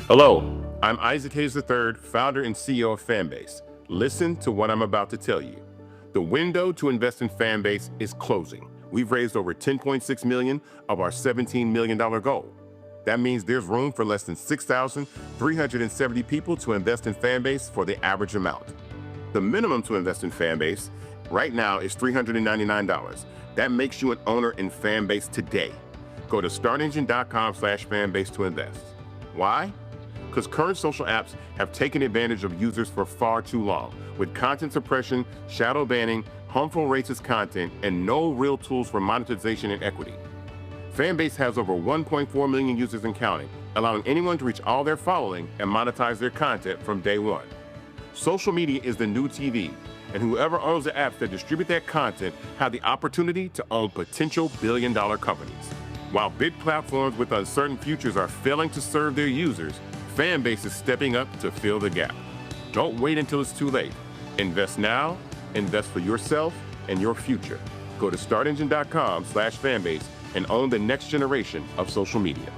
Hello, I'm Isaac Hayes III, founder and CEO of Fanbase. Listen to what I'm about to tell you. The window to invest in Fanbase is closing. We've raised over $10.6 million of our $17 million goal. That means there's room for less than 6,370 people to invest in Fanbase for the average amount. The minimum to invest in Fanbase right now is $399. That makes you an owner in Fanbase today. Go to startengine.com/fanbase to invest. Why? Because current social apps have taken advantage of users for far too long, with content suppression, shadow banning, harmful racist content, and no real tools for monetization and equity. Fanbase has over 1.4 million users and counting, allowing anyone to reach all their following and monetize their content from day one. Social media is the new TV, and whoever owns the apps that distribute that content have the opportunity to own potential billion-dollar companies. While big platforms with uncertain futures are failing to serve their users, Fanbase is stepping up to fill the gap. Don't wait until it's too late. Invest now, invest for yourself and your future. Go to startengine.com/fanbase and own the next generation of social media.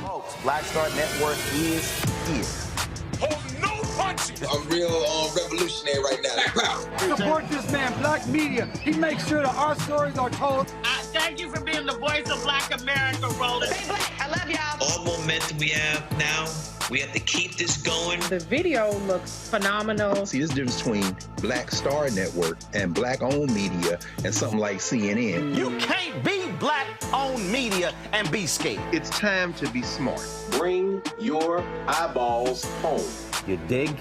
Folks, Black Star Network is here. I'm real revolutionary right now. Support this man, Black Media. He makes sure that our stories are told. Thank you for being the voice of Black America, Roland. Stay black. I love y'all. All momentum we have now, we have to keep this going. The video looks phenomenal. See, there's a difference between Black Star Network and Black-owned media and something like CNN. You can't be Black-owned media and be scared. It's time to be smart. Bring your eyeballs home. You dig?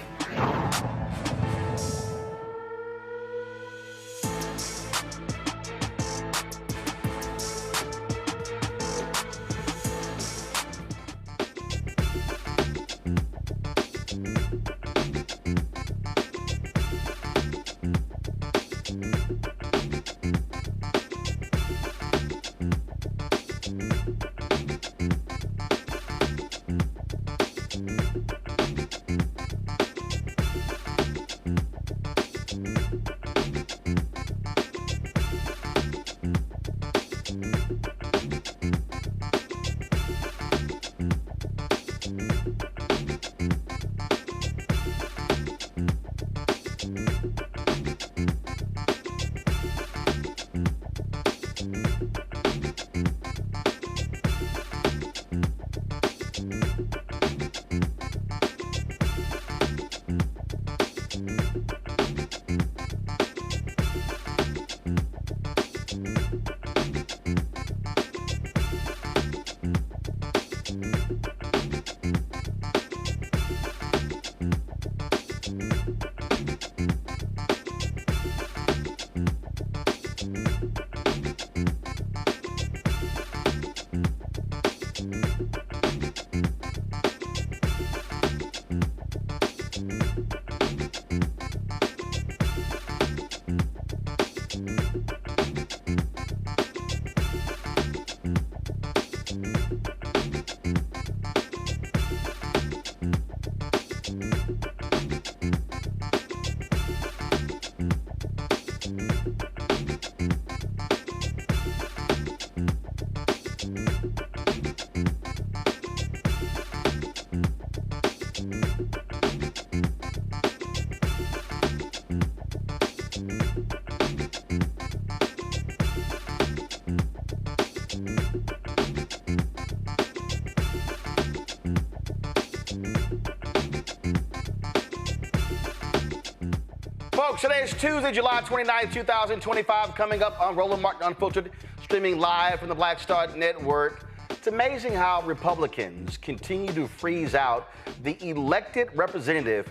Folks, today is Tuesday, July 29th, 2025, coming up on Roland Martin Unfiltered, streaming live from the Black Star Network. It's amazing how Republicans continue to freeze out the elected representative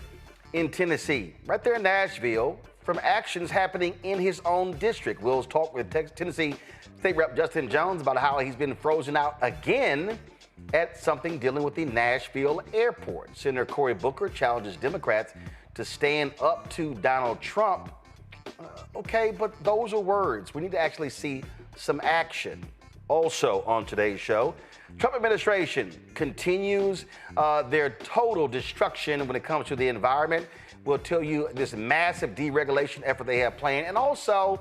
in Tennessee, right there in Nashville, from actions happening in his own district. We'll talk with Tennessee State Rep Justin Jones about how he's been frozen out again at something dealing with the Nashville airport. Senator Cory Booker challenges Democrats to stand up to Donald Trump. Okay, but those are words. We need to actually see some action. Also on today's show, Trump administration continues their total destruction when it comes to the environment. We'll tell you this massive deregulation effort they have planned. And also,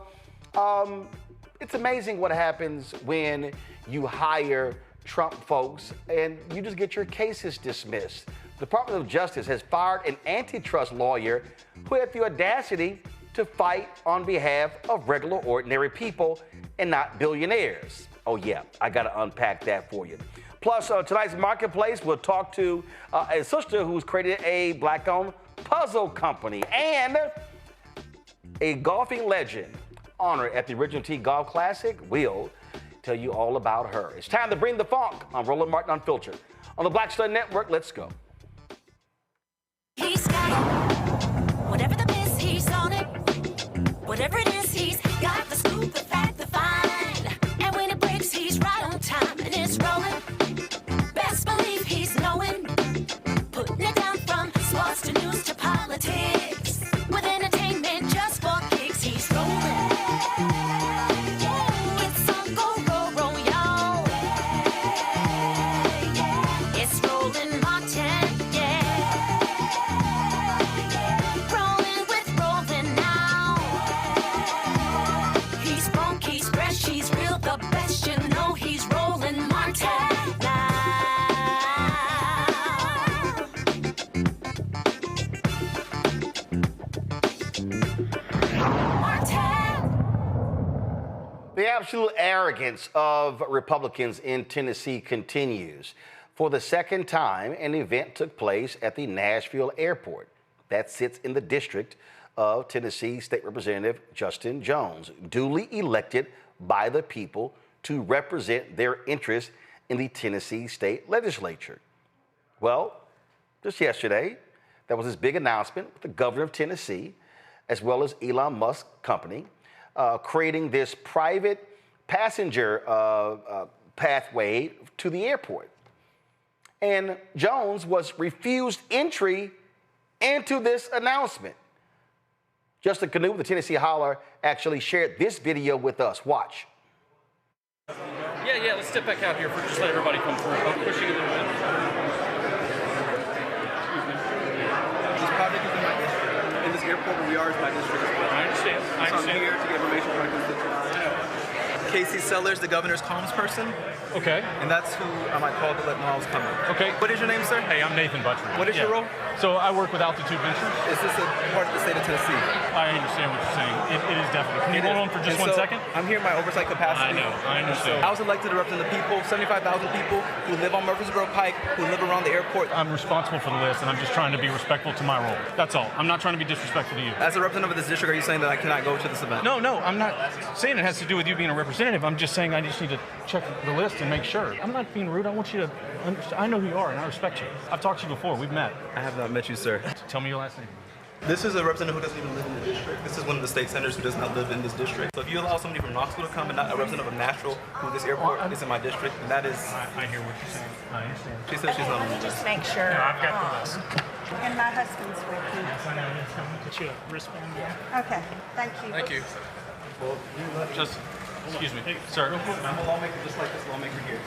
it's amazing what happens when you hire Trump folks and you just get your cases dismissed. The Department of Justice has fired an antitrust lawyer who had the audacity to fight on behalf of regular, ordinary people and not billionaires. Oh yeah, I gotta unpack that for you. Plus, tonight's Marketplace, we'll talk to a sister who's created a Black-owned puzzle company and a golfing legend honored at the Original T Golf Classic. We'll tell you all about her. It's time to bring the funk on Roland Martin Unfiltered. On the Black Star Network, let's go. He's got it. Whatever the miss, he's on it. Whatever it is, he's got the scoop, the fact, the find. And when it breaks, he's right on time and it's rolling. Best believe he's knowing. Putting it down from sports to news to politics. With entertainment just for kicks, he's rolling. It's on go, roll, roll, y'all. It's Roland Martin, rolling with Roland now. He's funky, he's fresh, he's real, the best, you know he's Roland Martin now. The absolute arrogance of Republicans in Tennessee continues. For the second time, an event took place at the Nashville airport that sits in the district of Tennessee State Representative Justin Jones, duly elected by the people to represent their interests in the Tennessee State Legislature. Well, just yesterday, there was this big announcement with the governor of Tennessee, as well as Elon Musk company, creating this private passenger pathway to the airport. And Jones was refused entry into this announcement. Justin Canoe, the Tennessee Holler, actually shared this video with us. Watch. Yeah, let's step back out here for just let everybody come through. I'm pushing a little bit. This project is in my district. In this airport where we are is my district as well. I understand. So I'm here to get information from my constituents. Casey Sellers, the governor's comms person. Okay. And that's who I might call to let know I was coming. Okay. What is your name, sir? Hey, I'm Nathan Butcher. What is your role? So I work with Altitude Ventures. Is this a part of the state of Tennessee? I understand what you're saying. It is definitely. Can you hold on for just 1 second? I'm here in my oversight capacity. I know. I understand. I was elected to represent the people, 75,000 people who live on Murfreesboro Pike, who live around the airport. I'm responsible for the list, and I'm just trying to be respectful to my role. That's all. I'm not trying to be disrespectful to you. As a representative of this district, are you saying that I cannot go to this event? No, I'm not saying it has to do with you being a representative. I'm just saying I just need to check the list and make sure. I'm not being rude. I want you to understand. I know who you are, and I respect you. I've talked to you before. We've met. I have not met you, sir. Tell me your last name. This is a representative who doesn't even live in the district. This is one of the state senators who does not live in this district. So if you allow somebody from Knoxville to come and not a representative of Nashville, who this airport is in my district, and that is... I hear what you're saying. I understand. She says she's not on the list. Just make sure. No, I've got the list. And my husband's with me. I know. I'm going to get you a wristband. Okay, thank you. Thank you. Well, just, excuse me, sir. I'm a lawmaker just like this lawmaker here.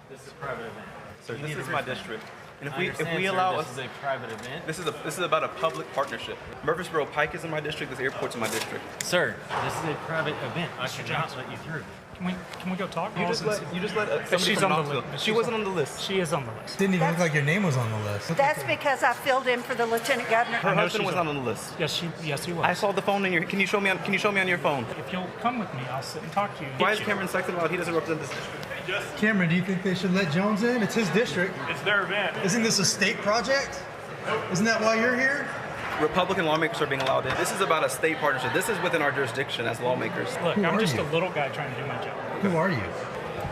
This is a private event. Sir, this is my district. And if we allow us, this is a private event. This is about a public partnership. Murfreesboro Pike is in my district. This airport's in my district. Sir, this is a private event. I should not let you through. Can we go talk? You just let somebody she's from on Knoxville. the list. She wasn't on the list. She is on the list. Didn't even look like your name was on the list. That's because I filled in for the lieutenant governor. Her husband was not on the list. Yes, he was. I saw the phone in your. Can you show me on your phone? If you'll come with me, I'll sit and talk to you. Why is Cameron Sexton allowed? He doesn't represent this district. Cameron, do you think they should let Jones in? It's his district. It's their event. Isn't this a state project? Isn't that why you're here? Republican lawmakers are being allowed in. This is about a state partnership. This is within our jurisdiction as lawmakers. Look, I'm just a little guy trying to do my job. Who are you?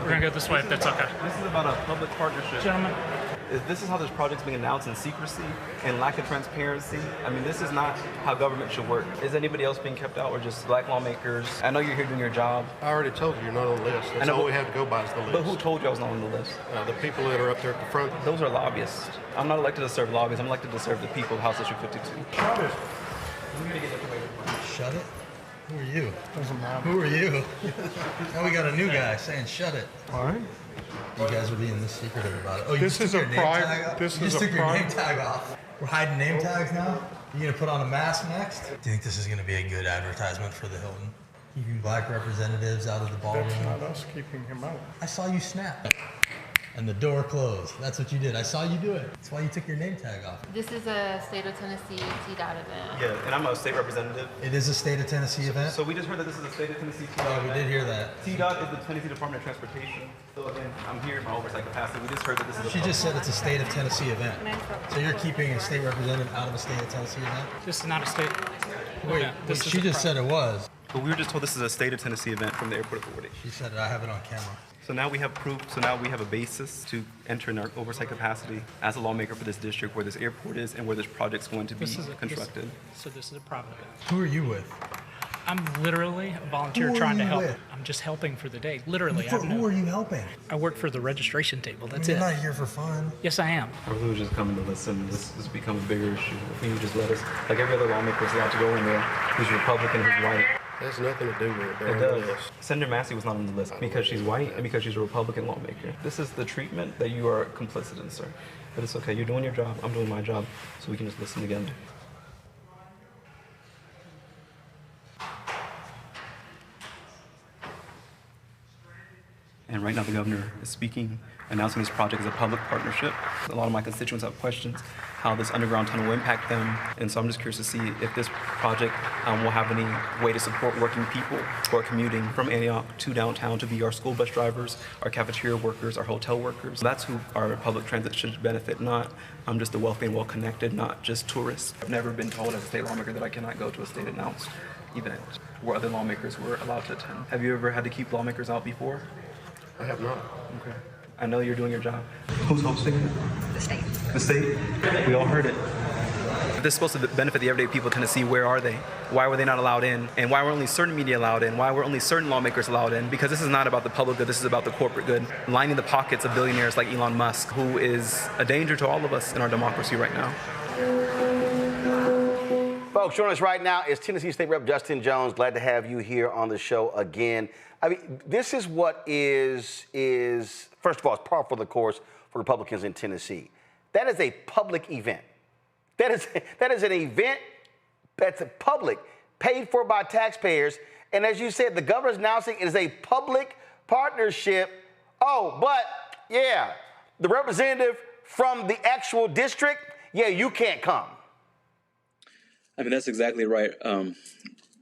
We're going to go this way if that's okay. This is about a public partnership. Gentlemen. This is how this project's being announced in secrecy and lack of transparency. I mean, this is not how government should work. Is anybody else being kept out or just black lawmakers? I know you're here doing your job. I already told you you're not on the list. That's all we have to go by is the list. But who told you I was not on the list? The people that are up there at the front. Those are lobbyists. I'm not elected to serve lobbyists. I'm elected to serve the people of House District 52. Shut it. Shut it? Who are you? Who are you? Now we got a new guy saying shut it. All right. You guys are being this secretive about it. Oh, you This just is took a your name private- tag off? this You is just a took your name private- tag off. We're hiding name tags now? You gonna put on a mask next? Do you think this is gonna be a good advertisement for the Hilton? Keeping black representatives out of the ballroom? That's not us keeping him out. I saw you snap. And the door closed. That's what you did. I saw you do it. That's why you took your name tag off. This is a state of Tennessee TDOT event. Yeah, and I'm a state representative. It is a state of Tennessee event? So we just heard that this is a state of Tennessee TDOT Oh, we did hear that. TDOT is the Tennessee Department of Transportation. So again, I'm here in my oversight capacity. We just heard that this is a She just said it's a state of Tennessee event. So you're keeping a state representative out of a state of Tennessee event? This is not a state. Wait, she just said it was. But we were just told this is a state of Tennessee event from the airport authority. She said it. I have it on camera. So now we have proof, so now we have a basis to enter in our oversight capacity as a lawmaker for this district where this airport is and where this project's going to be constructed. So this is a private event. Who are you with? I'm literally a volunteer Who are trying to you help. with? I'm just helping for the day. Literally. Who are you helping? I work for the registration table. That's You're it. not here for fun. Yes, I am. I really was just coming to listen. This becomes a bigger issue. If you just let us, like every other lawmaker is allowed to go in there who's Republican, who's white. Has nothing to do with it. It does. Senator Massey was not on the list because she's white and because she's a Republican lawmaker. This is the treatment that you are complicit in, sir. But it's okay. You're doing your job. I'm doing my job. So we can just listen together. And right now the governor is speaking, announcing this project as a public partnership. A lot of my constituents have questions how this underground tunnel will impact them. And so I'm just curious to see if this project will have any way to support working people who are commuting from Antioch to downtown to be our school bus drivers, our cafeteria workers, our hotel workers. That's who our public transit should benefit, not just the wealthy and well-connected, not just tourists. I've never been told as a state lawmaker that I cannot go to a state-announced event where other lawmakers were allowed to attend. Have you ever had to keep lawmakers out before? I have not. Okay. I know you're doing your job. Who's hosting it? The state. The state? We all heard it. If this is supposed to benefit the everyday people of Tennessee, where are they? Why were they not allowed in? And why were only certain media allowed in? Why were only certain lawmakers allowed in? Because this is not about the public good, this is about the corporate good, lining the pockets of billionaires like Elon Musk, who is a danger to all of us in our democracy right now. Folks, joining us right now is Tennessee State Rep Justin Jones. Glad to have you here on the show again. I mean, this is what is first of all, it's par for the course for Republicans in Tennessee. That is a public event. That is an event that's public, paid for by taxpayers. And as you said, the governor's announcing it is a public partnership. Oh, but yeah, the representative from the actual district, yeah, you can't come. I mean, that's exactly right,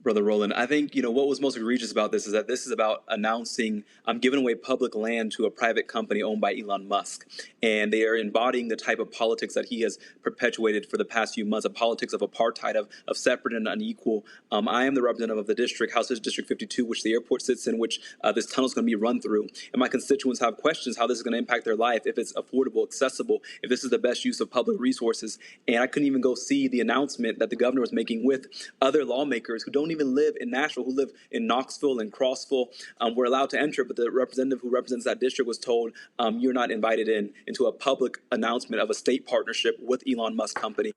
Brother Roland. I think, what was most egregious about this is that this is about announcing giving away public land to a private company owned by Elon Musk. And they are embodying the type of politics that he has perpetuated for the past few months, a politics of apartheid, of separate and unequal. I am the representative of the district, House District 52, which the airport sits in, which this tunnel is going to be run through. And my constituents have questions how this is going to impact their life, if it's affordable, accessible, if this is the best use of public resources. And I couldn't even go see the announcement that the governor was making with other lawmakers who don't even live in Nashville, who live in Knoxville and Crossville. We're allowed to enter, but the representative who represents that district was told, you're not invited into a public announcement of a state partnership with Elon Musk company.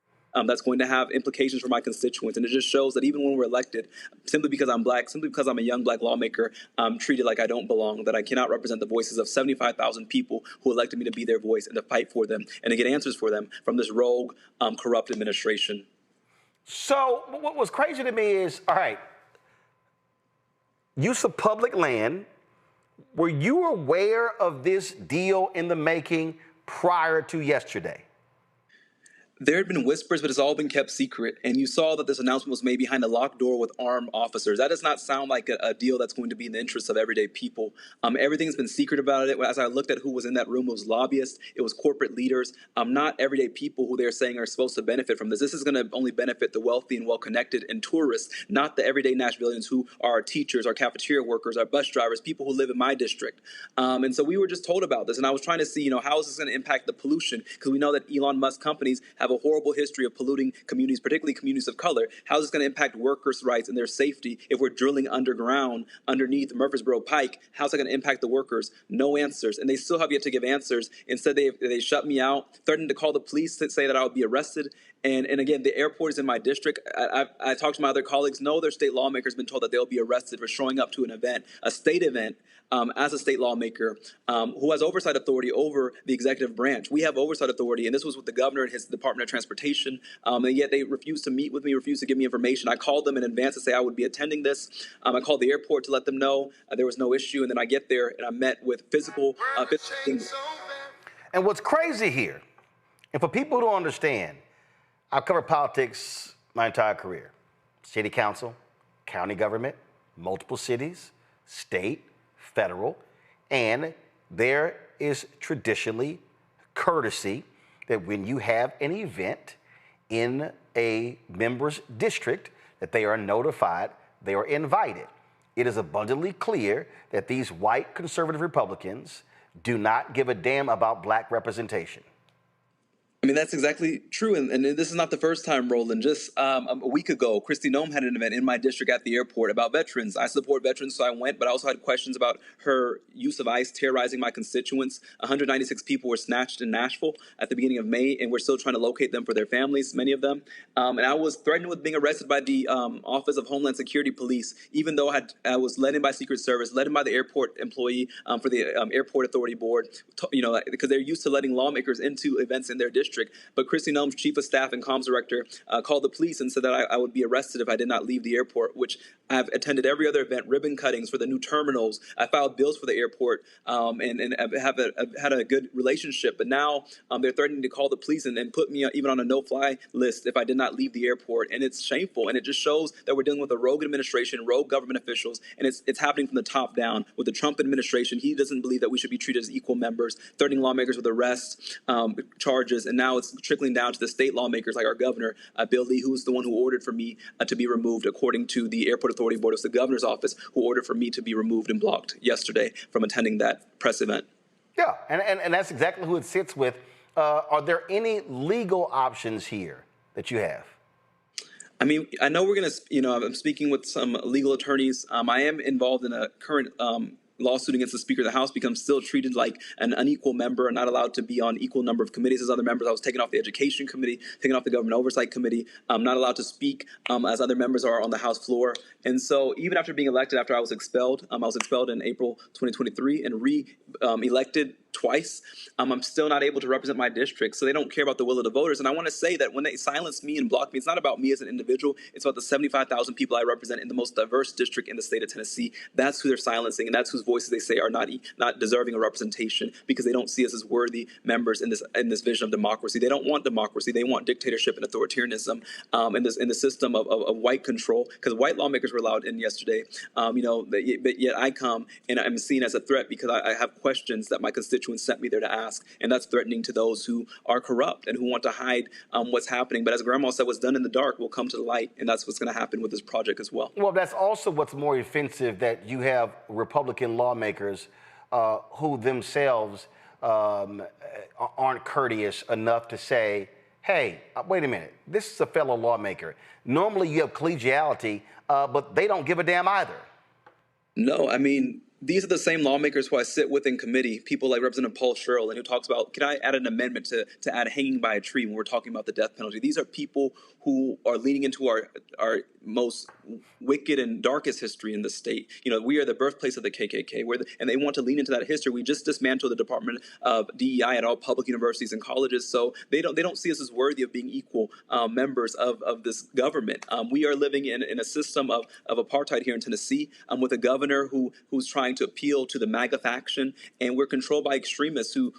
That's going to have implications for my constituents. And it just shows that even when we're elected, simply because I'm black, simply because I'm a young black lawmaker, I'm treated like I don't belong, that I cannot represent the voices of 75,000 people who elected me to be their voice and to fight for them and to get answers for them from this rogue, corrupt administration. So what was crazy to me is, all right, use of public land. Were you aware of this deal in the making prior to yesterday? There had been whispers, but it's all been kept secret. And you saw that this announcement was made behind a locked door with armed officers. That does not sound like a deal that's going to be in the interest of everyday people. Everything's been secret about it. As I looked at who was in that room, it was lobbyists, it was corporate leaders, not everyday people who they're saying are supposed to benefit from this. This is going to only benefit the wealthy and well-connected and tourists, not the everyday Nashvillians who are our teachers, our cafeteria workers, our bus drivers, people who live in my district. And so we were just told about this. And I was trying to see, how is this going to impact the pollution? Because we know that Elon Musk companies have a horrible history of polluting communities, particularly communities of color. How is this going to impact workers' rights and their safety if we're drilling underground underneath Murfreesboro Pike? How's that going to impact the workers? No answers. And they still have yet to give answers. Instead, they shut me out, threatened to call the police to say that I would be arrested. And again, the airport is in my district. I talked to my other colleagues. No other state lawmakers have been told that they'll be arrested for showing up to an event, a state event, as a state lawmaker who has oversight authority over the executive branch. We have oversight authority, and this was with the governor and his Department of Transportation, and yet they refused to meet with me, refused to give me information. I called them in advance to say I would be attending this. I called the airport to let them know there was no issue, and then I get there and I met with physical things. And what's crazy here, and for people who don't understand, I've covered politics my entire career. City council, county government, multiple cities, state, federal, and there is traditionally courtesy that when you have an event in a member's district, that they are notified, they are invited. It is abundantly clear that these white conservative Republicans do not give a damn about black representation. I mean, that's exactly true. And this is not the first time, Roland. Just a week ago, Kristi Noem had an event in my district at the airport about veterans. I support veterans, so I went, but I also had questions about her use of ICE terrorizing my constituents. 196 people were snatched in Nashville at the beginning of May, and we're still trying to locate them for their families, many of them. And I was threatened with being arrested by the Office of Homeland Security Police, even though I was led in by Secret Service, led in by the airport employee for the Airport Authority Board, because they're used to letting lawmakers into events in their district. But Kristi Noem's chief of staff and comms director called the police and said that I would be arrested if I did not leave the airport, which I've attended every other event, ribbon cuttings for the new terminals. I filed bills for the airport and have had a good relationship. But now they're threatening to call the police and put me even on a no-fly list if I did not leave the airport. And it's shameful. And it just shows that we're dealing with a rogue administration, rogue government officials. And it's happening from the top down. With the Trump administration, he doesn't believe that we should be treated as equal members, threatening lawmakers with arrests, charges. And now it's trickling down to the state lawmakers like our governor, Bill Lee, who's the one who ordered for me to be removed, according to the Airport Authority Board. It was the governor's office who ordered for me to be removed and blocked yesterday from attending that press event. Yeah, and that's exactly who it sits with. Are there any legal options here that you have? I mean, I know we're going to, I'm speaking with some legal attorneys. I am involved in a current lawsuit against the Speaker of the House because I'm still treated like an unequal member and not allowed to be on equal number of committees as other members. I was taken off the Education Committee, taken off the Government Oversight Committee. I'm not allowed to speak as other members are on the House floor. And so even after being elected, after I was expelled in April 2023 and re-elected twice, I'm still not able to represent my district. So they don't care about the will of the voters. And I want to say that when they silence me and block me, it's not about me as an individual. It's about the 75,000 people I represent in the most diverse district in the state of Tennessee. That's who they're silencing, and that's whose voices they say are not deserving of representation because they don't see us as worthy members in this vision of democracy. They don't want democracy. They want dictatorship and authoritarianism in the system of white control, because white lawmakers were allowed in yesterday. But yet I come and I'm seen as a threat because I have questions that my constituents sent me there to ask, and that's threatening to those who are corrupt and who want to hide what's happening. But as Grandma said, what's done in the dark will come to the light, and that's what's going to happen with this project as well. Well, that's also what's more offensive, that you have Republican lawmakers who themselves aren't courteous enough to say, hey, wait a minute, this is a fellow lawmaker. Normally you have collegiality, but they don't give a damn either. No, I mean, these are the same lawmakers who I sit with in committee, people like Representative Paul Sherrill, and who talks about, can I add an amendment to add hanging by a tree when we're talking about the death penalty? These are people who are leaning into our most wicked and darkest history in the state. You know, we are the birthplace of the KKK, and they want to lean into that history. We just dismantled the Department of DEI at all public universities and colleges, so they don't see us as worthy of being equal members of this government. We are living in a system of apartheid here in Tennessee, with a governor who's trying to appeal to the MAGA faction, and we're controlled by extremists who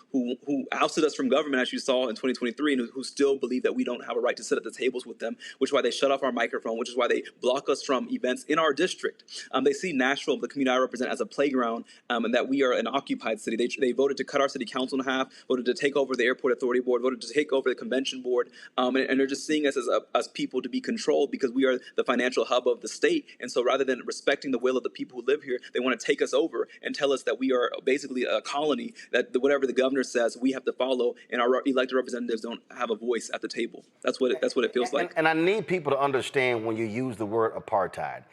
ousted us from government, as you saw in 2023, and who still believe that we don't have a right to sit at the tables with them, which is why they shut off our microphone, which is why they block us from events in our district. They see Nashville, the community I represent, as a playground, and that we are an occupied city. They voted to cut our city council in half, voted to take over the airport authority board, voted to take over the convention board, and they're just seeing us as people to be controlled because we are the financial hub of the state. And so rather than respecting the will of the people who live here, they want to take us over and tell us that we are basically a colony, that whatever the governor says, we have to follow, and our elected representatives don't have a voice at the table. That's what it feels like. And I need people to understand when you use the word apartheid.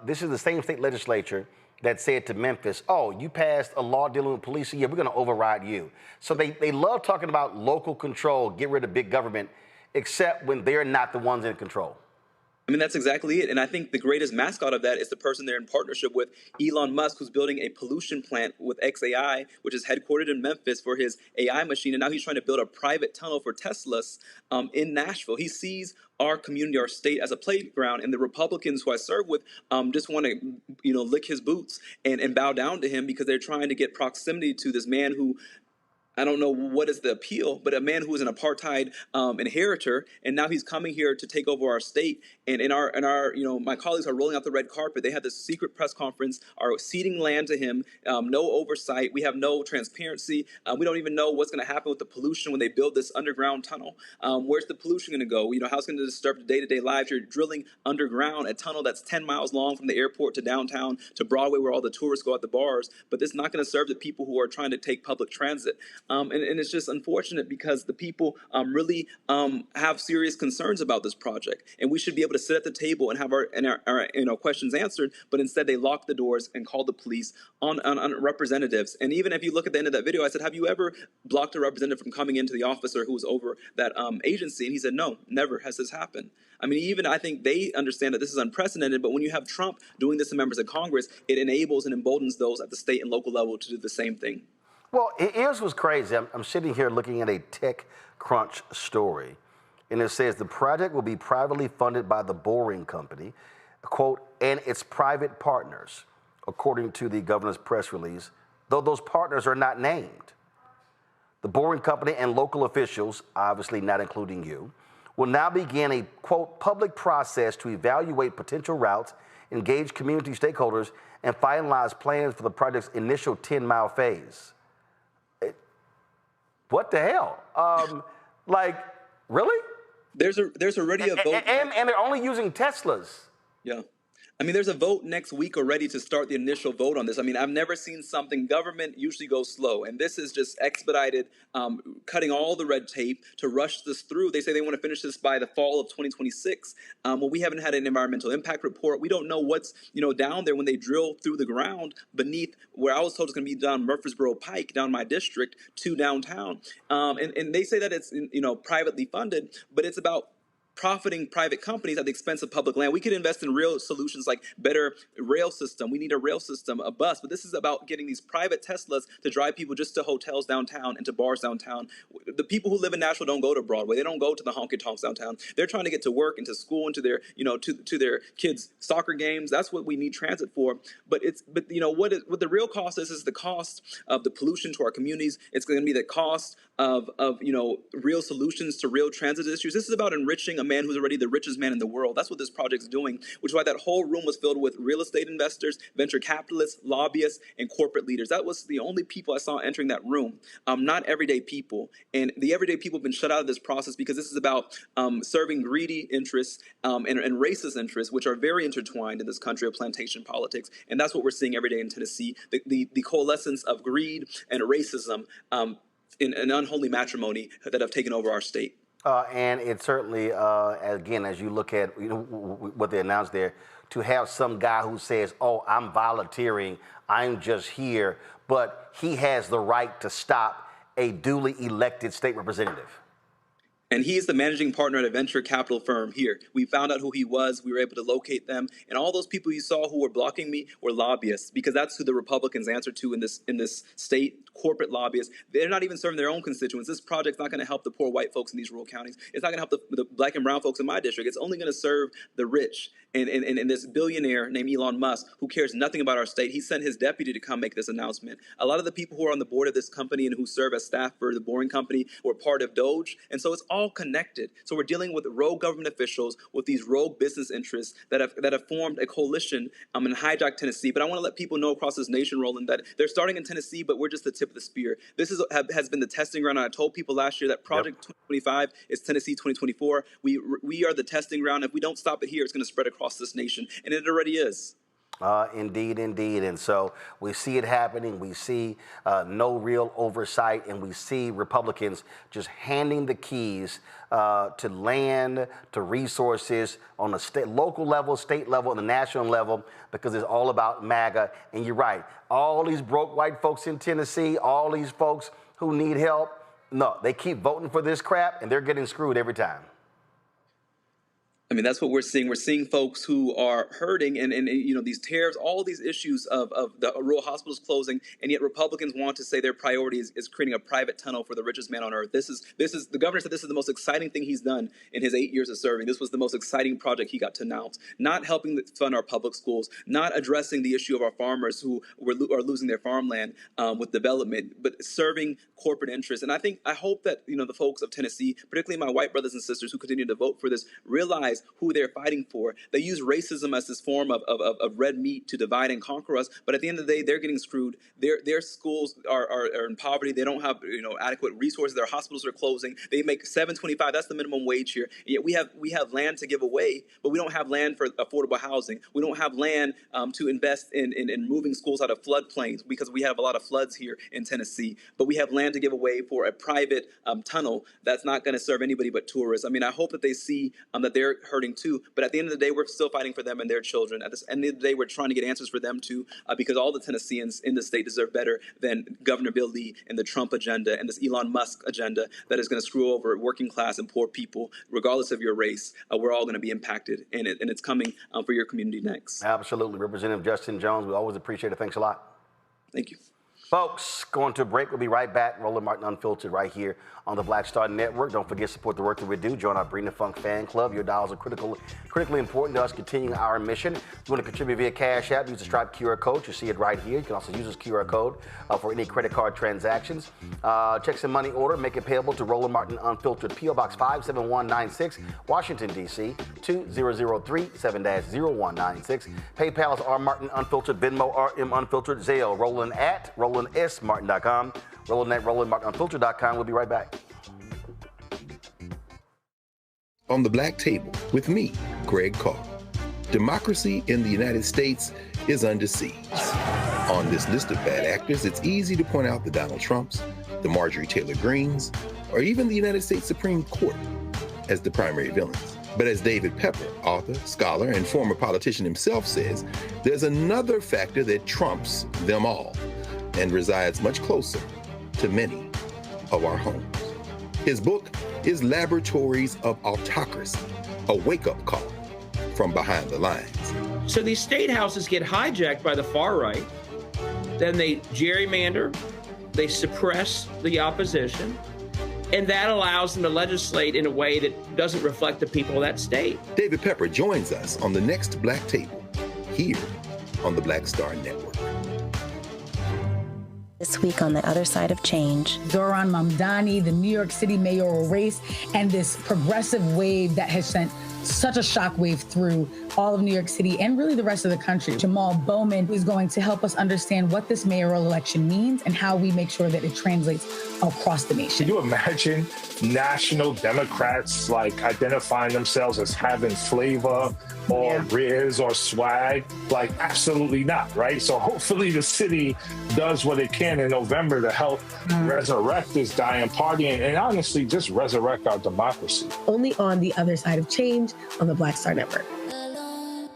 This is the same state legislature that said to Memphis, oh, you passed a law dealing with police, yeah, we're going to override you. So they love talking about local control, get rid of big government, except when they're not the ones in control. I mean, that's exactly it. And I think the greatest mascot of that is the person they're in partnership with, Elon Musk, who's building a pollution plant with XAI, which is headquartered in Memphis for his AI machine. And now he's trying to build a private tunnel for Teslas in Nashville. He sees our community, our state, as a playground. And the Republicans who I serve with just want to, lick his boots and bow down to him because they're trying to get proximity to this man who, I don't know what is the appeal, but a man who is an apartheid inheritor, and now he's coming here to take over our state. And my colleagues are rolling out the red carpet. They had this secret press conference, are ceding land to him, no oversight. We have no transparency. We don't even know what's going to happen with the pollution when they build this underground tunnel. Where's the pollution going to go? How's it going to disturb the day-to-day lives? You're drilling underground a tunnel that's 10 miles long from the airport to downtown to Broadway, where all the tourists go at the bars. But this is not going to serve the people who are trying to take public transit. And it's just unfortunate because the people really have serious concerns about this project, and we should be able to sit at the table and have our questions answered. But instead, they lock the doors and call the police on representatives. And even if you look at the end of that video, I said, "Have you ever blocked a representative from coming into the officer who was over that agency?" And he said, "No, never has this happened." I mean, I think they understand that this is unprecedented. But when you have Trump doing this to members of Congress, it enables and emboldens those at the state and local level to do the same thing. Well, here's what's crazy. I'm sitting here looking at a TechCrunch story, and it says the project will be privately funded by the Boring Company, quote, and its private partners, according to the governor's press release, though those partners are not named. The Boring Company and local officials, obviously not including you, will now begin a, quote, public process to evaluate potential routes, engage community stakeholders, and finalize plans for the project's initial 10-mile phase. What the hell? Really? There's already a vote. And they're only using Teslas. Yeah. I mean, there's a vote next week already to start the initial vote on this. I mean, I've never seen something, government usually goes slow, and this is just expedited, cutting all the red tape to rush this through. They say they want to finish this by the fall of 2026. Well, we haven't had an environmental impact report. We don't know what's, down there when they drill through the ground beneath where I was told it's going to be down Murfreesboro Pike, down my district, to downtown. And they say that it's, privately funded, but it's about profiting private companies at the expense of public land. We could invest in real solutions like better rail system. We need a rail system, a bus, but this is about getting these private Teslas to drive people just to hotels downtown and to bars downtown. The people who live in Nashville don't go to Broadway. They don't go to the honky tonks downtown. They're trying to get to work and to school and to their, to their kids' soccer games. That's what we need transit for. But what the real cost is the cost of the pollution to our communities. It's going to be the cost of real solutions to real transit issues. This is about enriching a man who's already the richest man in the world. That's what this project's doing, which is why that whole room was filled with real estate investors, venture capitalists, lobbyists, and corporate leaders. That was the only people I saw entering that room, not everyday people. And the everyday people have been shut out of this process because this is about serving greedy interests and racist interests, which are very intertwined in this country of plantation politics. And that's what we're seeing every day in Tennessee, the coalescence of greed and racism in an unholy matrimony that have taken over our state. And it certainly, again, as you look at what they announced there, to have some guy who says, oh, I'm volunteering, I'm just here, but he has the right to stop a duly elected state representative. And he is the managing partner at a venture capital firm here. We found out who he was. We were able to locate them. And all those people you saw who were blocking me were lobbyists, because that's who the Republicans answer to in this state, corporate lobbyists. They're not even serving their own constituents. This project's not going to help the poor white folks in these rural counties. It's not going to help the black and brown folks in my district. It's only going to serve the rich. And this billionaire named Elon Musk, who cares nothing about our state, he sent his deputy to come make this announcement. A lot of the people who are on the board of this company and who serve as staff for the Boring Company were part of Doge. And so it's all connected. So we're dealing with rogue government officials, with these rogue business interests that have formed a coalition and hijacked Tennessee. But I want to let people know across this nation, Roland, that they're starting in Tennessee, but we're just the tip of the spear. This has been the testing ground. And I told people last year that Project 2025 is Tennessee 2024. We are the testing ground. If we don't stop it here, it's going to spread across this nation, and it already is. Indeed. And so we see it happening. We see no real oversight, and we see Republicans just handing the keys to land, to resources on the local level, state level, and the national level, because it's all about MAGA. And you're right. All these broke white folks in Tennessee, all these folks who need help, no, they keep voting for this crap, and they're getting screwed every time. I mean, that's what we're seeing. We're seeing folks who are hurting and these tariffs, all these issues of the rural hospitals closing, and yet Republicans want to say their priority is creating a private tunnel for the richest man on earth. This is the governor said this is the most exciting thing he's done in his 8 years of serving. This was the most exciting project he got to announce. Not helping fund our public schools, not addressing the issue of our farmers who are losing their farmland with development, but serving corporate interests. And I hope that the folks of Tennessee, particularly my white brothers and sisters who continue to vote for this, realize who they're fighting for. They use racism as this form of red meat to divide and conquer us, but at the end of the day, they're getting screwed. Their schools are in poverty. They don't have adequate resources. Their hospitals are closing. They make $7.25. That's the minimum wage here. And yet we have land to give away, but we don't have land for affordable housing. We don't have land to invest in moving schools out of floodplains, because we have a lot of floods here in Tennessee. But we have land to give away for a private tunnel that's not going to serve anybody but tourists. I mean, I hope that they see that they're hurting too. But at the end of the day, we're still fighting for them and their children. At the end of the day, we're trying to get answers for them too, because all the Tennesseans in the state deserve better than Governor Bill Lee and the Trump agenda and this Elon Musk agenda that is going to screw over working class and poor people, regardless of your race. We're all going to be impacted, and it's coming for your community next. Absolutely. Representative Justin Jones, we always appreciate it. Thanks a lot. Thank you. Folks, going to a break. We'll be right back. Roland Martin Unfiltered right here on the Black Star Network. Don't forget to support the work that we do. Join our Bring the Funk fan club. Your dollars are critically important to us continuing our mission. If you want to contribute via Cash App, use the Stripe QR code. You see it right here. You can also use this QR code for any credit card transactions. Checks and money order. Make it payable to Roland Martin Unfiltered, P.O. Box 57196, Washington, D.C. 20037-0196. PayPal is R Martin Unfiltered, Venmo RM Unfiltered, Zelle, Roland at RolandSMartin.com, Roland at RolandMartinUnfiltered.com. We'll be right back. On the Black Table with me, Greg Carr. Democracy in the United States is under siege. On this list of bad actors, it's easy to point out the Donald Trumps, the Marjorie Taylor Greens, or even the United States Supreme Court as the primary villains. But as David Pepper, author, scholar, and former politician himself says, there's another factor that trumps them all and resides much closer to many of our homes. His book is Laboratories of Autocracy, a wake-up call from behind the lines. So these state houses get hijacked by the far right, then they gerrymander, they suppress the opposition, and that allows them to legislate in a way that doesn't reflect the people of that state. David Pepper joins us on the next Black Table, here on the Black Star Network. This week on The Other Side of Change. Zohran Mamdani, the New York City mayoral race, and this progressive wave that has sent such a shockwave through all of New York City and really the rest of the country. Jamal Bowman is going to help us understand what this mayoral election means and how we make sure that it translates across the nation. Can you imagine national Democrats identifying themselves as having flavor or riz or swag? Absolutely not, right? So hopefully the city does what it can in November to help resurrect this dying party and honestly just resurrect our democracy. Only on The Other Side of Change on the Black Star Network.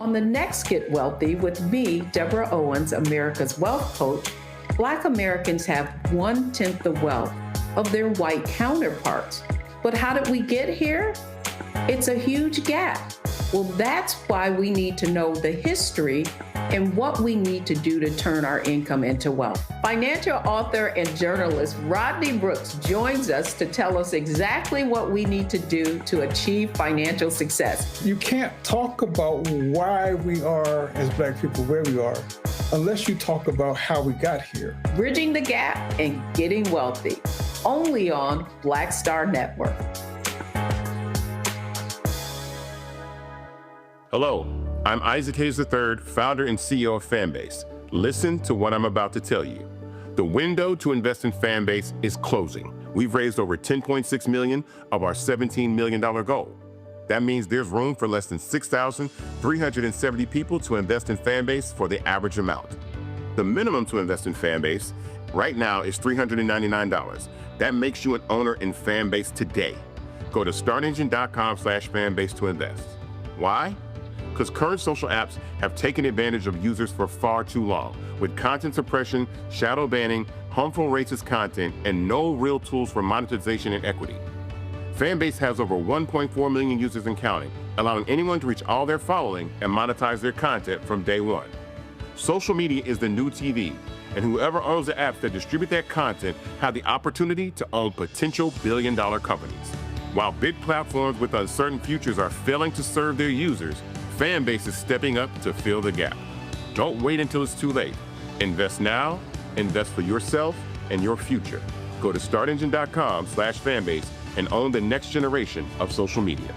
On the next Get Wealthy with me, Deborah Owens, America's Wealth Coach, Black Americans have 1/10 the wealth of their white counterparts. But how did we get here? It's a huge gap. Well, that's why we need to know the history and what we need to do to turn our income into wealth. Financial author and journalist Rodney Brooks joins us to tell us exactly what we need to do to achieve financial success. You can't talk about why we are, as Black people, where we are, unless you talk about how we got here. Bridging the Gap and Getting Wealthy, only on Black Star Network. Hello, I'm Isaac Hayes III, founder and CEO of Fanbase. Listen to what I'm about to tell you. The window to invest in Fanbase is closing. We've raised over $10.6 million of our $17 million goal. That means there's room for less than 6,370 people to invest in Fanbase for the average amount. The minimum to invest in Fanbase right now is $399. That makes you an owner in Fanbase today. Go to startengine.com/fanbase to invest. Why? Because current social apps have taken advantage of users for far too long, with content suppression, shadow banning, harmful racist content, and no real tools for monetization and equity. Fanbase has over 1.4 million users and counting, allowing anyone to reach all their following and monetize their content from day one. Social media is the new TV, and whoever owns the apps that distribute that content have the opportunity to own potential billion-dollar companies. While big platforms with uncertain futures are failing to serve their users, Fanbase is stepping up to fill the gap. Don't wait until it's too late. Invest now, invest for yourself and your future. Go to startengine.com/fanbase and own the next generation of social media.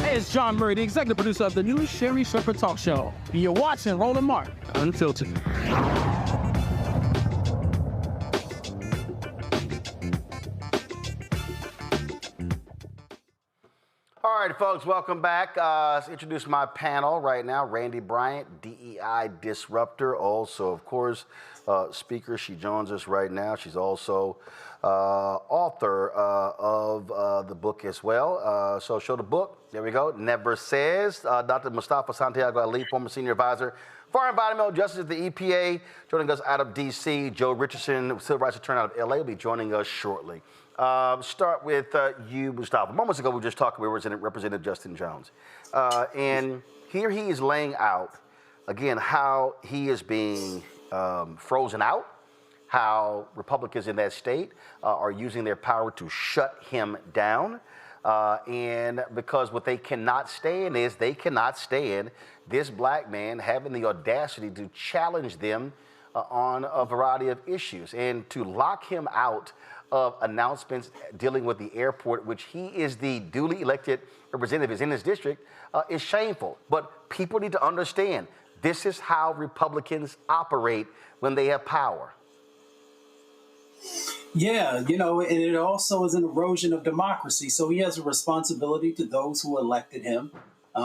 Hey, it's John Murray, the executive producer of the new Sherry Shepherd Talk Show. You're watching Roland Martin Unfiltered. All right, folks, welcome back. Let's introduce my panel right now. Randy Bryant, DEI disruptor, also, of course, speaker. She joins us right now. She's also author of the book as well. So show the book. There we go. Never Says. Dr. Mustafa Santiago Ali, former senior advisor for environmental justice at the EPA, joining us out of D.C. Joe Richardson, civil rights attorney out of L.A., will be joining us shortly. Start with you, Mustafa. Moments ago, we were just talking with Representative Justin Jones. And here he is laying out, again, how he is being frozen out, how Republicans in that state are using their power to shut him down. And because what they cannot stand is they cannot stand this black man having the audacity to challenge them on a variety of issues and to lock him out of announcements dealing with the airport, which he is the duly elected representative is in his district, is shameful. But people need to understand this is how Republicans operate when they have power. Yeah, you know, and it also is an erosion of democracy. So he has a responsibility to those who elected him.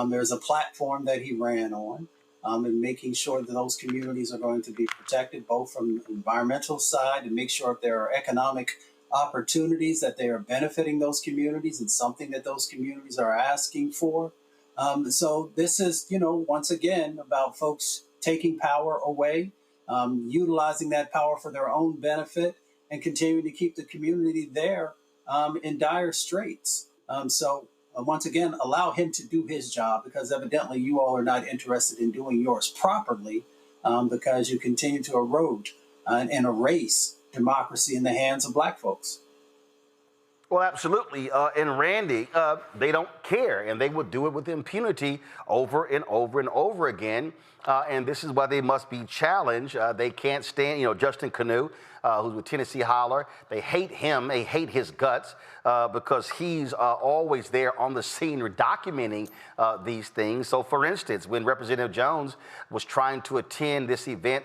There's a platform that he ran on, and making sure that those communities are going to be protected, both from the environmental side and make sure if there are economic opportunities that they are benefiting those communities and something that those communities are asking for. So this is, you know, once again, about folks taking power away, utilizing that power for their own benefit, and continuing to keep the community there in dire straits. So once again, allow him to do his job, because evidently you all are not interested in doing yours properly, because you continue to erode and erase democracy in the hands of black folks. Well, absolutely. And Randy, they don't care, and they will do it with impunity over and over and over again. And this is why they must be challenged. They can't stand, you know, Justin Canoe, who's with Tennessee Holler. They hate him. They hate his guts because he's always there on the scene documenting these things. So, for instance, when Representative Jones was trying to attend this event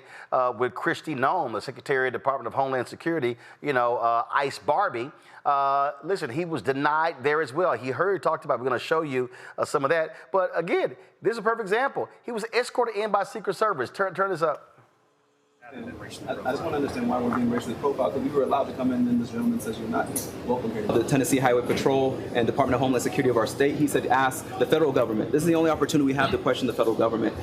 with Kristi Noem, the Secretary of the Department of Homeland Security, you know, Ice Barbie, listen, he was denied there as well. He talked about, we're going to show you some of that. But again, this is a perfect example. He was escorted in by Secret Service. Turn this up. I just want to understand why we're being racially profiled, because we were allowed to come in and this gentleman says you're not welcome here. The Tennessee Highway Patrol and Department of Homeland Security of our state, he said, ask the federal government. This is the only opportunity we have to question the federal government.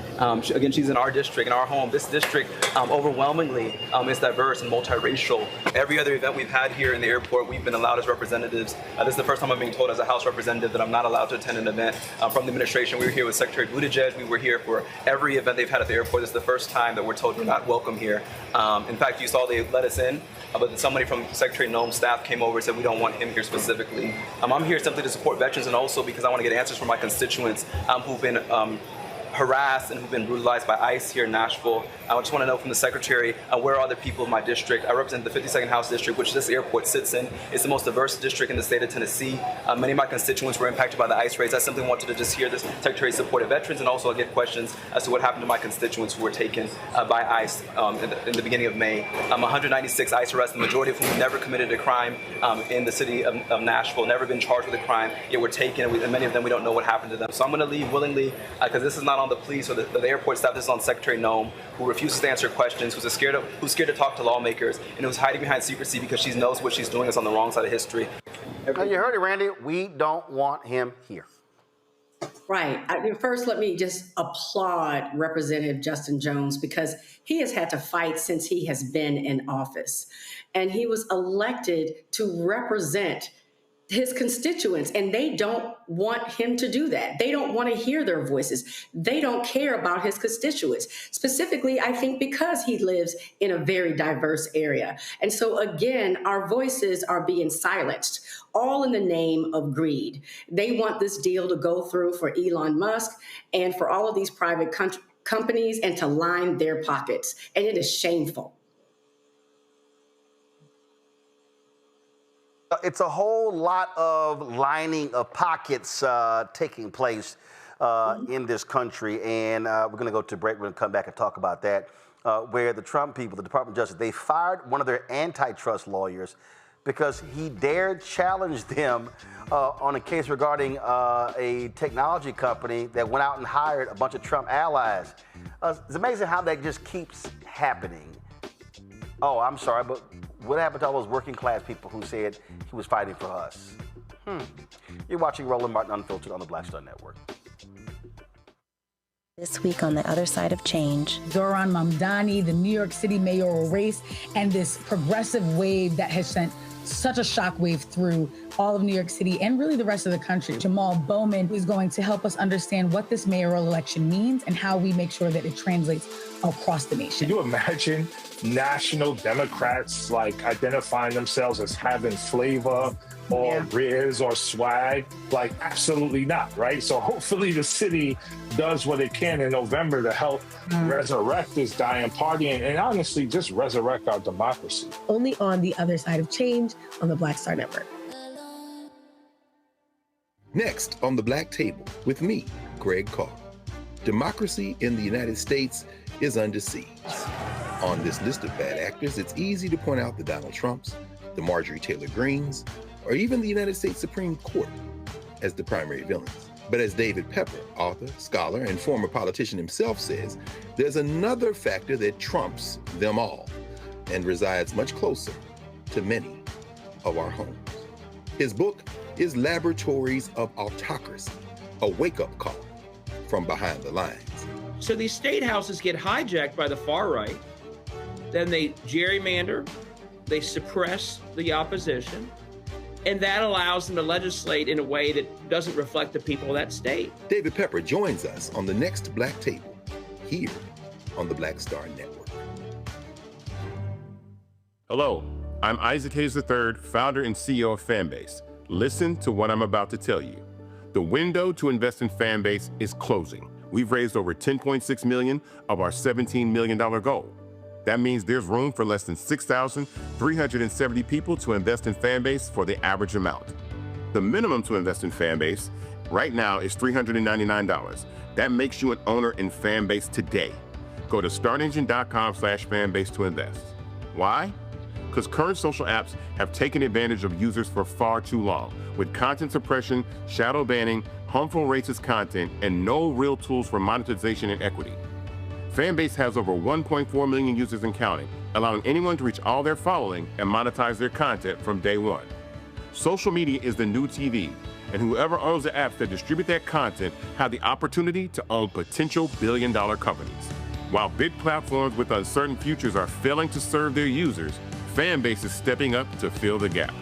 Again, she's in our district, in our home. This district overwhelmingly is diverse and multiracial. Every other event we've had here in the airport, we've been allowed as representatives. This is the first time I'm being told as a House representative that I'm not allowed to attend an event from the administration. We were here with Secretary Buttigieg. We were here for every event they've had at the airport. This is the first time that we're told we're not welcome here. In fact, you saw they let us in, but somebody from Secretary Noem's staff came over and said we don't want him here specifically. I'm here simply to support veterans and also because I want to get answers from my constituents who've been harassed and who've been brutalized by ICE here in Nashville. I just want to know from the Secretary, where are the people of my district? I represent the 52nd House District, which this airport sits in. It's the most diverse district in the state of Tennessee. Many of my constituents were impacted by the ICE raids. I simply wanted to just hear the Secretary support veterans and also get questions as to what happened to my constituents who were taken by ICE in the beginning of May. 196 ICE arrests, the majority of whom never committed a crime in the city of Nashville, never been charged with a crime, yet were taken, and many of them we don't know what happened to them. So I'm going to leave willingly because this is not on the police or the airport staff. This is on Secretary Noem, who refuses to answer questions, who's scared to talk to lawmakers, and who's hiding behind secrecy because she knows what she's doing is on the wrong side of history. Now you heard it, Randy. We don't want him here. Right. First, let me just applaud Representative Justin Jones because he has had to fight since he has been in office. And he was elected to represent his constituents, and they don't want him to do that. They don't want to hear their voices. They don't care about his constituents. Specifically, I think because he lives in a very diverse area. And so again, our voices are being silenced, all in the name of greed. They want this deal to go through for Elon Musk and for all of these private companies and to line their pockets. And it is shameful. It's a whole lot of lining of pockets taking place in this country, and we're going to go to break. We're going to come back and talk about that, where the Trump people, the Department of Justice, they fired one of their antitrust lawyers because he dared challenge them on a case regarding a technology company that went out and hired a bunch of Trump allies. It's amazing how that just keeps happening. Oh, I'm sorry, but what happened to all those working class people who said he was fighting for us? You're watching Roland Martin Unfiltered on the Black Star Network. This week on the other side of change. Zohran Mamdani, the New York City mayoral race, and this progressive wave that has sent such a shockwave through all of New York City and really the rest of the country. Jamal Bowman is going to help us understand what this mayoral election means and how we make sure that it translates across the nation. Can you imagine national Democrats like identifying themselves as having flavor or riz or swag? Like, absolutely not, right? So hopefully the city does what it can in November to help resurrect this dying party and honestly just resurrect our democracy. Only on the other side of change on the Black Star Network. Next on the Black Table with me, Greg Carr. Democracy in the United States is under siege. On this list of bad actors, it's easy to point out the Donald Trumps, the Marjorie Taylor Greens, or even the United States Supreme Court as the primary villains. But as David Pepper, author, scholar, and former politician himself says, there's another factor that trumps them all and resides much closer to many of our homes. His book is Laboratories of Autocracy, a wake-up call from behind the lines. So these state houses get hijacked by the far right, then they gerrymander, they suppress the opposition, and that allows them to legislate in a way that doesn't reflect the people of that state. David Pepper joins us on the next Black Table, here on the Black Star Network. Hello, I'm Isaac Hayes III, founder and CEO of Fanbase. Listen to what I'm about to tell you. The window to invest in Fanbase is closing. We've raised over $10.6 million of our $17 million goal. That means there's room for less than 6,370 people to invest in Fanbase for the average amount. The minimum to invest in Fanbase right now is $399. That makes you an owner in Fanbase today. Go to startengine.com/fanbase to invest. Why? Because current social apps have taken advantage of users for far too long, with content suppression, shadow banning, harmful racist content, and no real tools for monetization and equity. Fanbase has over 1.4 million users and counting, allowing anyone to reach all their following and monetize their content from day one. Social media is the new TV, and whoever owns the apps that distribute that content have the opportunity to own potential billion-dollar companies. While big platforms with uncertain futures are failing to serve their users, Fanbase is stepping up to fill the gap.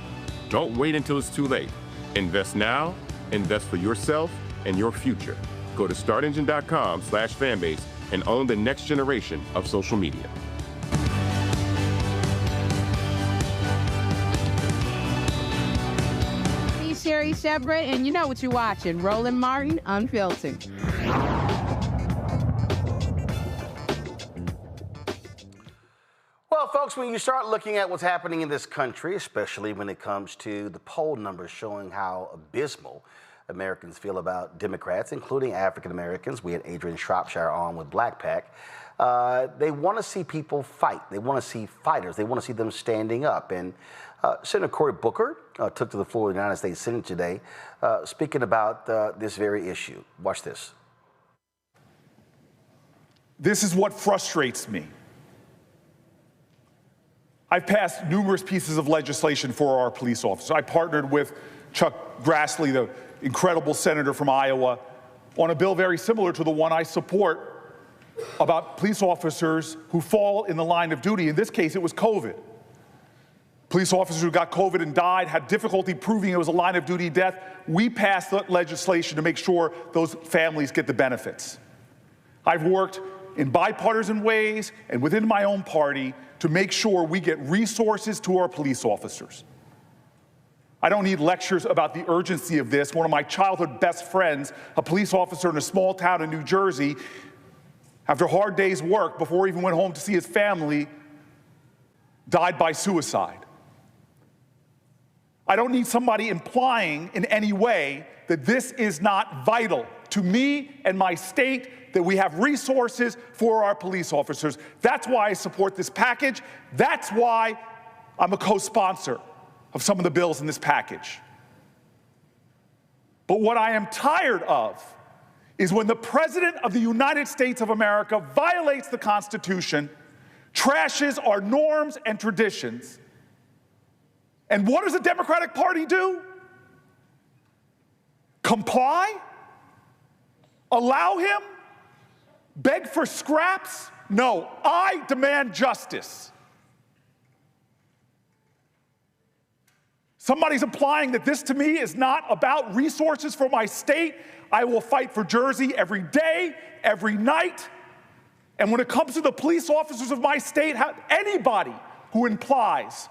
Don't wait until it's too late. Invest now, invest for yourself and your future. Go to startengine.com/fanbase and own the next generation of social media. He's Sherry Shepard, and you know what you're watching, Roland Martin Unfiltered. Well, folks, when you start looking at what's happening in this country, especially when it comes to the poll numbers showing how abysmal Americans feel about Democrats, including African Americans. We had Adrian Shropshire on with Black Pac. They want to see people fight. They want to see fighters. They want to see them standing up. And Senator Cory Booker took to the floor of the United States Senate today, speaking about this very issue. Watch this. This is what frustrates me. I've passed numerous pieces of legislation for our police officers. I partnered with Chuck Grassley, the incredible senator from Iowa, on a bill very similar to the one I support about police officers who fall in the line of duty. In this case, it was COVID. Police officers who got COVID and died had difficulty proving it was a line of duty death. We passed the legislation to make sure those families get the benefits. I've worked in bipartisan ways and within my own party to make sure we get resources to our police officers. I don't need lectures about the urgency of this. One of my childhood best friends, a police officer in a small town in New Jersey, after a hard day's work, before he even went home to see his family, died by suicide. I don't need somebody implying in any way that this is not vital to me and my state, that we have resources for our police officers. That's why I support this package. That's why I'm a co-sponsor of some of the bills in this package. But what I am tired of is when the President of the United States of America violates the Constitution, trashes our norms and traditions. And what does the Democratic Party do? Comply? Allow him? Beg for scraps? No, I demand justice. Somebody's implying that this to me is not about resources for my state. I will fight for Jersey every day, every night. And when it comes to the police officers of my state, anybody who implies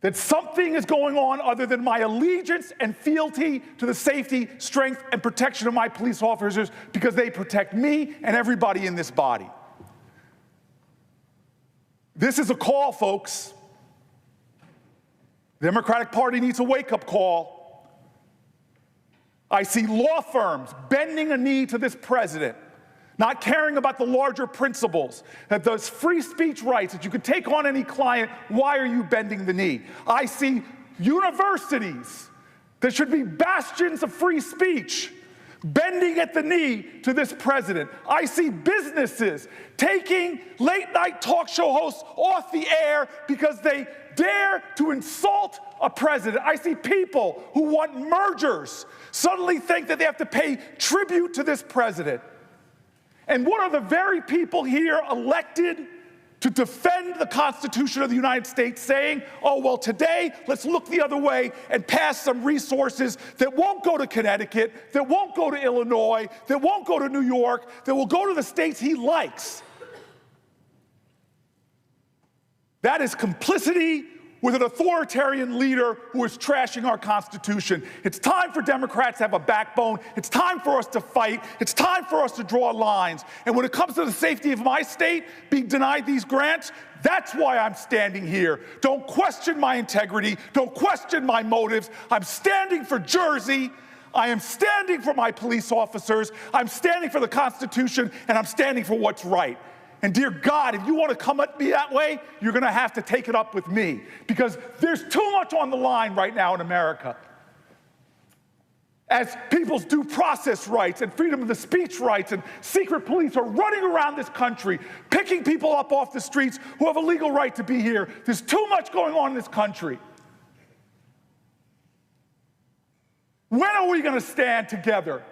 that something is going on other than my allegiance and fealty to the safety, strength, and protection of my police officers, because they protect me and everybody in this body. This is a call, folks. The Democratic Party needs a wake-up call. I see law firms bending a knee to this president, not caring about the larger principles, that those free speech rights, that you could take on any client, why are you bending the knee? I see universities that should be bastions of free speech bending at the knee to this president. I see businesses taking late-night talk show hosts off the air because they dare to insult a president. I see people who want mergers suddenly think that they have to pay tribute to this president. And what are the very people here elected to defend the Constitution of the United States saying, oh, well, today, let's look the other way and pass some resources that won't go to Connecticut, that won't go to Illinois, that won't go to New York, that will go to the states he likes. That is complicity with an authoritarian leader who is trashing our Constitution. It's time for Democrats to have a backbone. It's time for us to fight. It's time for us to draw lines. And when it comes to the safety of my state being denied these grants, that's why I'm standing here. Don't question my integrity. Don't question my motives. I'm standing for Jersey. I am standing for my police officers. I'm standing for the Constitution, and I'm standing for what's right. And dear God, if you want to come at me that way, you're going to have to take it up with me, because there's too much on the line right now in America. as people's due process rights and freedom of the speech rights and secret police are running around this country, picking people up off the streets who have a legal right to be here. There's too much going on in this country. When are we going to stand together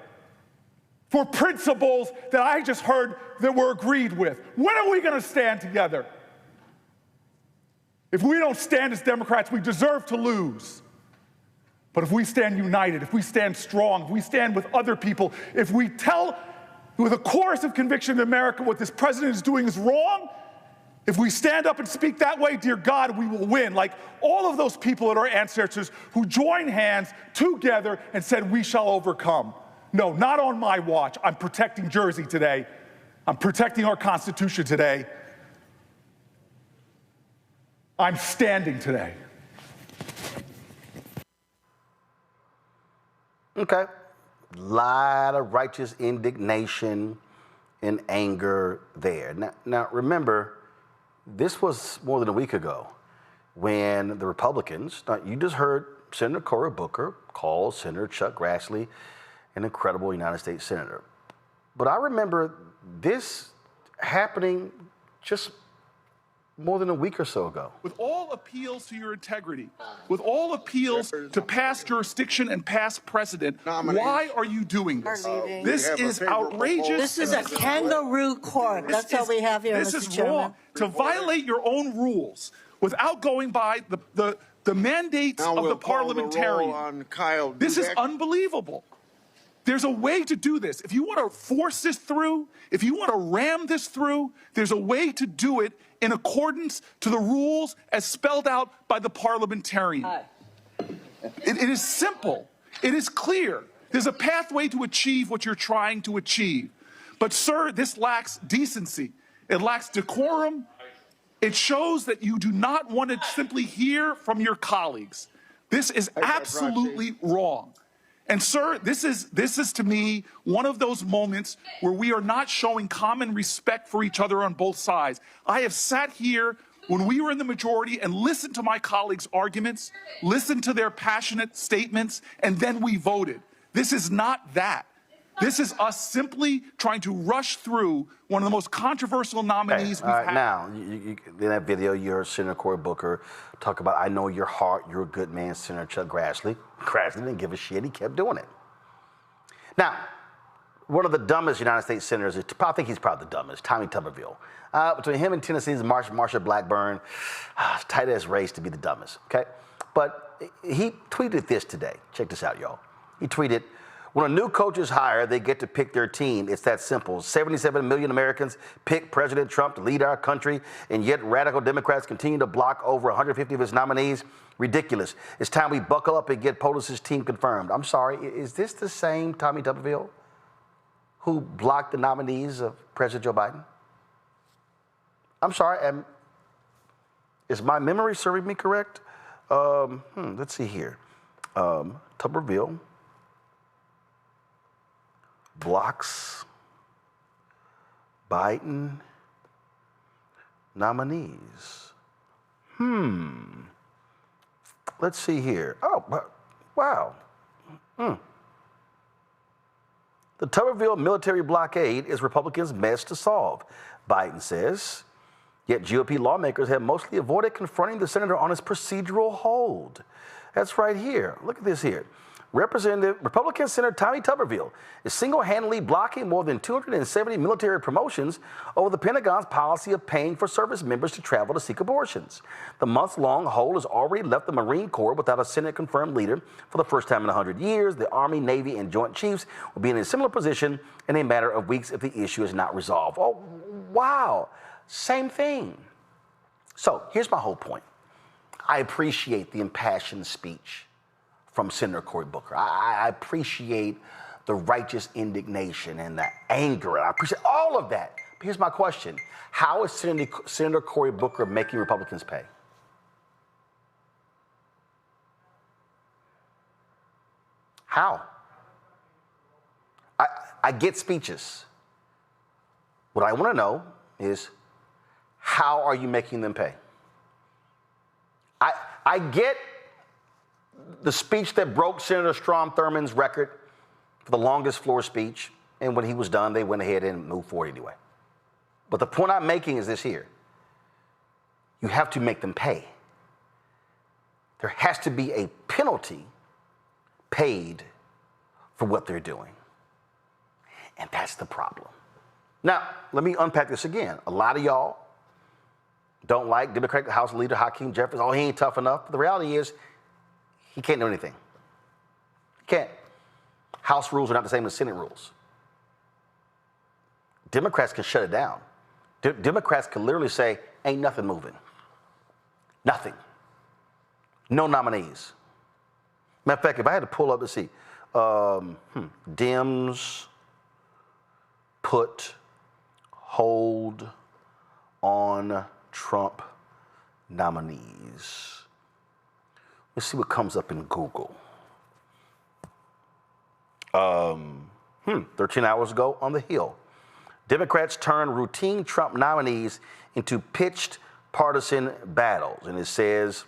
for principles that I just heard that we're agreed with? When are we going to stand together? If we don't stand as Democrats, we deserve to lose. But if we stand united, if we stand strong, if we stand with other people, if we tell with a chorus of conviction in America what this president is doing is wrong, if we stand up and speak that way, dear God, we will win. Like all of those people that are ancestors who joined hands together and said, we shall overcome. No, not on my watch. I'm protecting Jersey today. I'm protecting our Constitution today. I'm standing today. Okay. A lot of righteous indignation and anger there. Now remember, this was more than a week ago when the Republicans, you just heard Senator Cory Booker call Senator Chuck Grassley an incredible United States Senator. But I remember this happening just more than a week or so ago. With all appeals to your integrity, with all appeals to past jurisdiction and past precedent, why are you doing this? This is outrageous. This is a kangaroo court. That's all we have here, This Mr. is Chairman. wrong. To violate your own rules without going by the mandates of the parliamentarian. This is unbelievable. There's a way to do this. If you want to force this through, if you want to ram this through, there's a way to do it in accordance to the rules as spelled out by the parliamentarian. It is simple. It is clear. There's a pathway to achieve what you're trying to achieve. But, sir, this lacks decency. It lacks decorum. It shows that you do not want to simply hear from your colleagues. This is absolutely wrong. And, sir, this is to me one of those moments where we are not showing common respect for each other on both sides. I have sat here when we were in the majority and listened to my colleagues' arguments, listened to their passionate statements, and then we voted. This is not that. This is us simply trying to rush through one of the most controversial nominees we've had. Now, in that video, you heard Senator Cory Booker talk about, I know your heart, you're a good man, Senator Chuck Grassley. Grassley didn't give a shit. He kept doing it. Now, one of the dumbest United States senators, I think he's probably the dumbest, Tommy Tuberville. Between him and Tennessee's Marsha Blackburn, tight-ass race to be the dumbest, okay? But he tweeted this today. Check this out, y'all. He tweeted, when a new coach is hired, they get to pick their team. It's that simple. 77 million Americans pick President Trump to lead our country, and yet radical Democrats continue to block over 150 of his nominees. Ridiculous. It's time we buckle up and get POTUS's team confirmed. I'm sorry, is this the same Tommy Tuberville who blocked the nominees of President Joe Biden? I'm sorry, is my memory serving me correct? Let's see here. Tuberville blocks Biden nominees. Let's see here. Oh, wow. The Tuberville military blockade is Republicans' mess to solve, Biden says. Yet GOP lawmakers have mostly avoided confronting the senator on his procedural hold. That's right here. Look at this here. Republican Senator Tommy Tuberville is single-handedly blocking more than 270 military promotions over the Pentagon's policy of paying for service members to travel to seek abortions. The months-long hold has already left the Marine Corps without a Senate-confirmed leader for the first time in 100 years. The Army, Navy, and Joint Chiefs will be in a similar position in a matter of weeks if the issue is not resolved. Oh, wow. Same thing. So here's my whole point. I appreciate the impassioned speech from Senator Cory Booker. I appreciate the righteous indignation and the anger. I appreciate all of that. But here's my question. How is Senator Cory Booker making Republicans pay? How? I get speeches. What I want to know is, how are you making them pay? I get the speech that broke Senator Strom Thurmond's record for the longest floor speech, and when he was done, they went ahead and moved forward anyway. But the point I'm making is this here. You have to make them pay. There has to be a penalty paid for what they're doing. And that's the problem. Now, let me unpack this again. A lot of y'all don't like Democratic House Leader Hakeem Jeffries. Oh, he ain't tough enough. The reality is, he can't do anything. He can't. House rules are not the same as Senate rules. Democrats can shut it down. Democrats can literally say, ain't nothing moving. Nothing. No nominees. Matter of fact, if I had to pull up, let's see, Dems put hold on Trump nominees. Let's see what comes up in Google. 13 hours ago on the Hill. Democrats turn routine Trump nominees into pitched partisan battles. And it says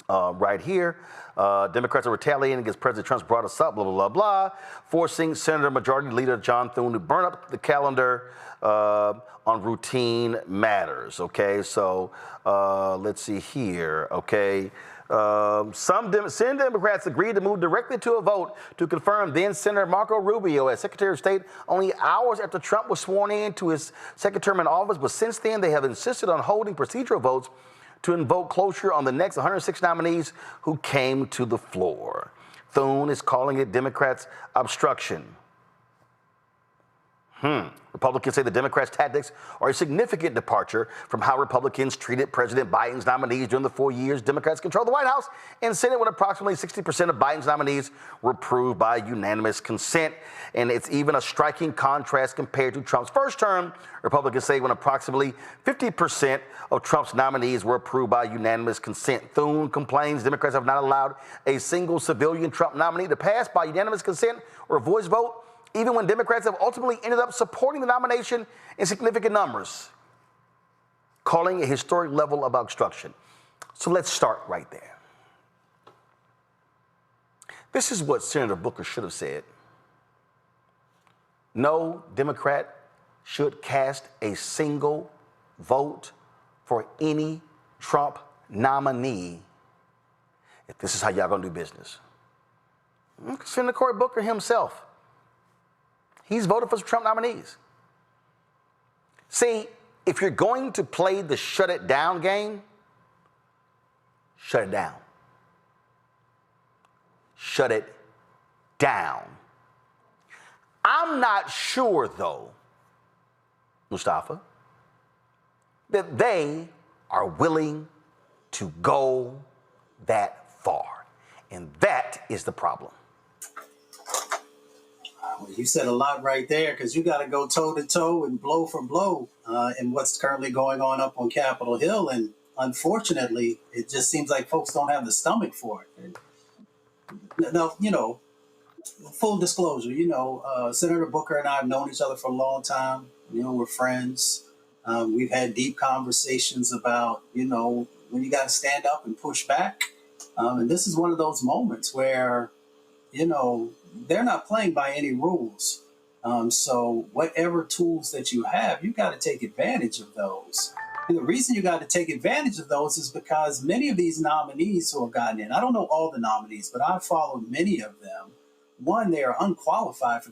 right here, Democrats are retaliating against President Trump's brought us up, blah, blah, blah, blah, forcing Senator Majority Leader John Thune to burn up the calendar on routine matters. Okay, so let's see here. Okay. Some Democrats agreed to move directly to a vote to confirm then Senator Marco Rubio as Secretary of State only hours after Trump was sworn in to his second term in office. But since then, they have insisted on holding procedural votes to invoke closure on the next 106 nominees who came to the floor. Thune is calling it Democrats' obstruction. Republicans say the Democrats' tactics are a significant departure from how Republicans treated President Biden's nominees during the 4 years Democrats controlled the White House and Senate, when approximately 60% of Biden's nominees were approved by unanimous consent. And it's even a striking contrast compared to Trump's first term. Republicans say when approximately 50% of Trump's nominees were approved by unanimous consent. Thune complains Democrats have not allowed a single civilian Trump nominee to pass by unanimous consent or a voice vote, even when Democrats have ultimately ended up supporting the nomination in significant numbers, calling a historic level of obstruction. So let's start right there. This is what Senator Booker should have said. No Democrat should cast a single vote for any Trump nominee if this is how y'all gonna do business. Senator Cory Booker himself, he's voted for some Trump nominees. See, if you're going to play the shut it down game, shut it down. Shut it down. I'm not sure, though, Mustafa, that they are willing to go that far. And that is the problem. Well, you said a lot right there, because you got to go toe to toe and blow for blow in what's currently going on up on Capitol Hill. And unfortunately, it just seems like folks don't have the stomach for it. Now, you know, full disclosure, Senator Booker and I have known each other for a long time. We're friends. We've had deep conversations about, when you got to stand up and push back. And this is one of those moments where, they're not playing by any rules. So whatever tools that you have, you got to take advantage of those. And the reason you got to take advantage of those is because many of these nominees who have gotten in, I don't know all the nominees, but I've followed many of them. One, they are unqualified for the